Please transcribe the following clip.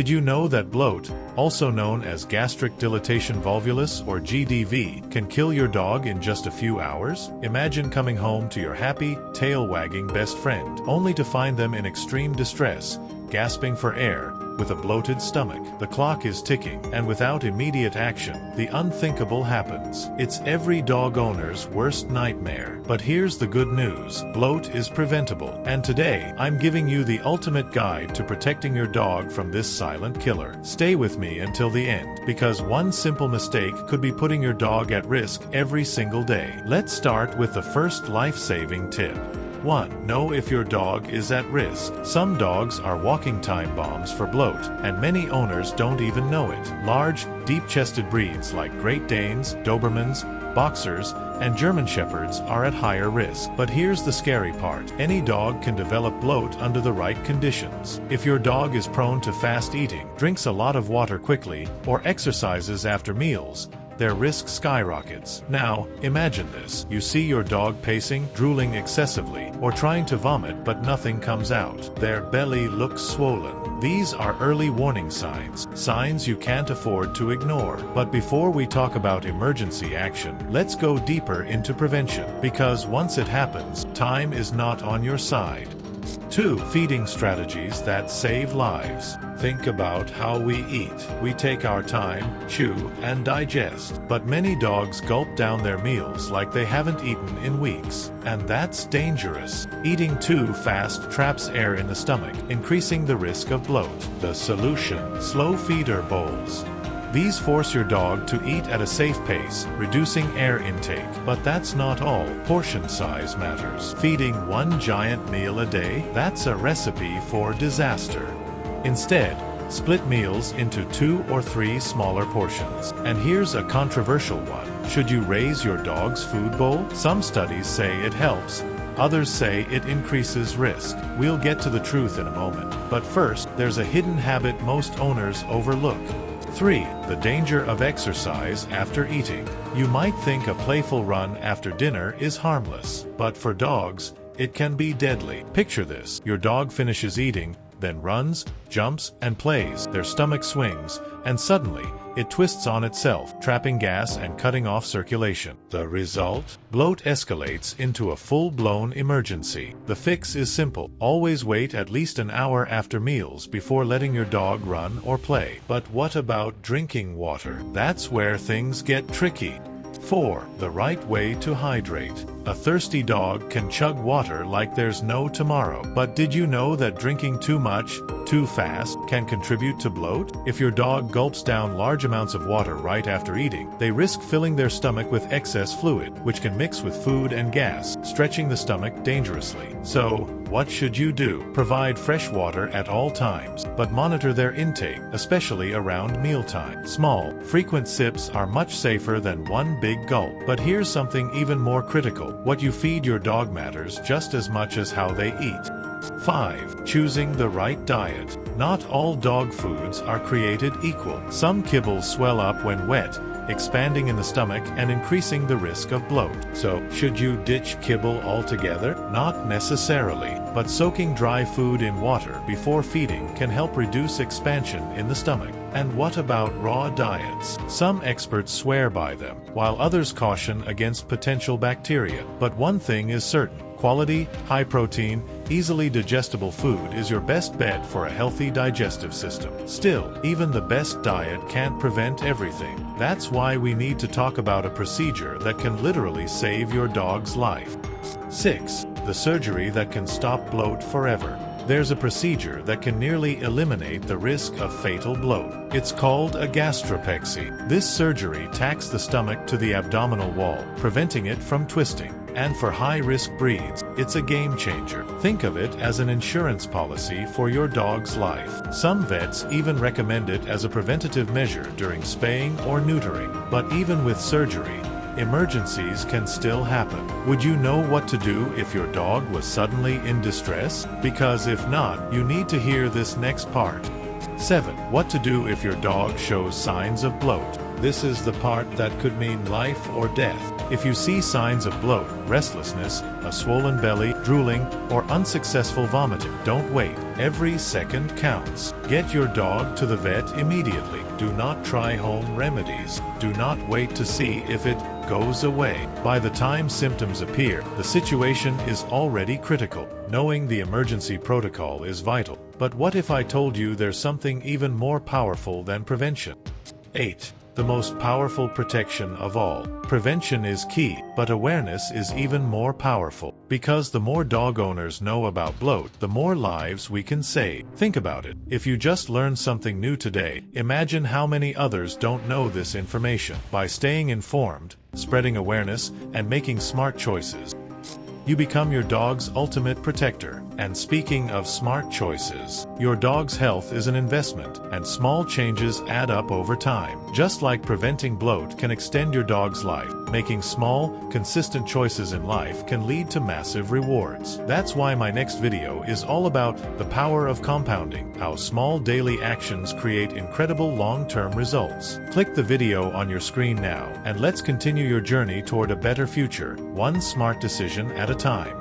Did you know that bloat, also known as gastric dilatation-volvulus or GDV, can kill your dog in just a few hours? Imagine coming home to your happy, tail-wagging best friend, only to find them in extreme distress, gasping for air, with a bloated stomach. The clock is ticking, and without immediate action, the unthinkable happens. It's every dog owner's worst nightmare. But here's the good news. Bloat is preventable. And today, I'm giving you the ultimate guide to protecting your dog from this silent killer. Stay with me until the end, because one simple mistake could be putting your dog at risk every single day. Let's start with the first life-saving tip. 1. Know if your dog is at risk. Some dogs are walking time bombs for bloat, and many owners don't even know it. Large, deep-chested breeds like Great Danes, Dobermans, Boxers, and German Shepherds are at higher risk. But here's the scary part. Any dog can develop bloat under the right conditions. If your dog is prone to fast eating, drinks a lot of water quickly, or exercises after meals, their risk skyrockets. Now, imagine this. You see your dog pacing, drooling excessively, or trying to vomit but nothing comes out. Their belly looks swollen. These are early warning signs, signs you can't afford to ignore. But before we talk about emergency action, let's go deeper into prevention, because once it happens, time is not on your side. 2. Feeding strategies that save lives. Think about how we eat. We take our time, chew, and digest. But many dogs gulp down their meals like they haven't eaten in weeks. And that's dangerous. Eating too fast traps air in the stomach, increasing the risk of bloat. The solution: slow feeder bowls. These force your dog to eat at a safe pace, reducing air intake. But that's not all. Portion size matters. Feeding one giant meal a day? That's a recipe for disaster. Instead, split meals into 2 or 3 smaller portions. And here's a controversial one. Should you raise your dog's food bowl? Some studies say it helps. Others say it increases risk. We'll get to the truth in a moment. But first, there's a hidden habit most owners overlook. 3. The danger of exercise after eating. You might think a playful run after dinner is harmless, but for dogs, it can be deadly. Picture this. Your dog finishes eating, then runs, jumps, and plays. Their stomach swings, and suddenly, it twists on itself, trapping gas and cutting off circulation. The result? Bloat escalates into a full-blown emergency. The fix is simple. Always wait at least an hour after meals before letting your dog run or play. But what about drinking water? That's where things get tricky. 4. The right way to hydrate. A thirsty dog can chug water like there's no tomorrow. But did you know that drinking too much, too fast, can contribute to bloat? If your dog gulps down large amounts of water right after eating, they risk filling their stomach with excess fluid, which can mix with food and gas, stretching the stomach dangerously. So, what should you do? Provide fresh water at all times, but monitor their intake, especially around mealtime. Small, frequent sips are much safer than one big gulp. But here's something even more critical. What you feed your dog matters just as much as how they eat. 5. Choosing the right diet. Not all dog foods are created equal. Some kibbles swell up when wet, expanding in the stomach and increasing the risk of bloat. So, should you ditch kibble altogether? Not necessarily, but soaking dry food in water before feeding can help reduce expansion in the stomach. And what about raw diets? Some experts swear by them, while others caution against potential bacteria. But one thing is certain. Quality, high-protein, easily digestible food is your best bet for a healthy digestive system. Still, even the best diet can't prevent everything. That's why we need to talk about a procedure that can literally save your dog's life. 6. The surgery that can stop bloat forever. There's a procedure that can nearly eliminate the risk of fatal bloat. It's called a gastropexy. This surgery tacks the stomach to the abdominal wall, preventing it from twisting. And for high-risk breeds, it's a game-changer. Think of it as an insurance policy for your dog's life. Some vets even recommend it as a preventative measure during spaying or neutering. But even with surgery, emergencies can still happen. Would you know what to do if your dog was suddenly in distress? Because if not, you need to hear this next part. 7. What to do if your dog shows signs of bloat. This is the part that could mean life or death. If you see signs of bloat, restlessness, a swollen belly, drooling, or unsuccessful vomiting, don't wait. Every second counts. Get your dog to the vet immediately. Do not try home remedies. Do not wait to see if it goes away. By the time symptoms appear, the situation is already critical. Knowing the emergency protocol is vital. But what if I told you there's something even more powerful than prevention? 8. The most powerful protection of all. Prevention is key, but awareness is even more powerful. Because the more dog owners know about bloat, the more lives we can save. Think about it. If you just learned something new today, imagine how many others don't know this information. By staying informed, spreading awareness, and making smart choices, you become your dog's ultimate protector. And speaking of smart choices, your dog's health is an investment, and small changes add up over time. Just like preventing bloat can extend your dog's life, making small, consistent choices in life can lead to massive rewards. That's why my next video is all about the power of compounding, how small daily actions create incredible long-term results. Click the video on your screen now, and let's continue your journey toward a better future, one smart decision at a time.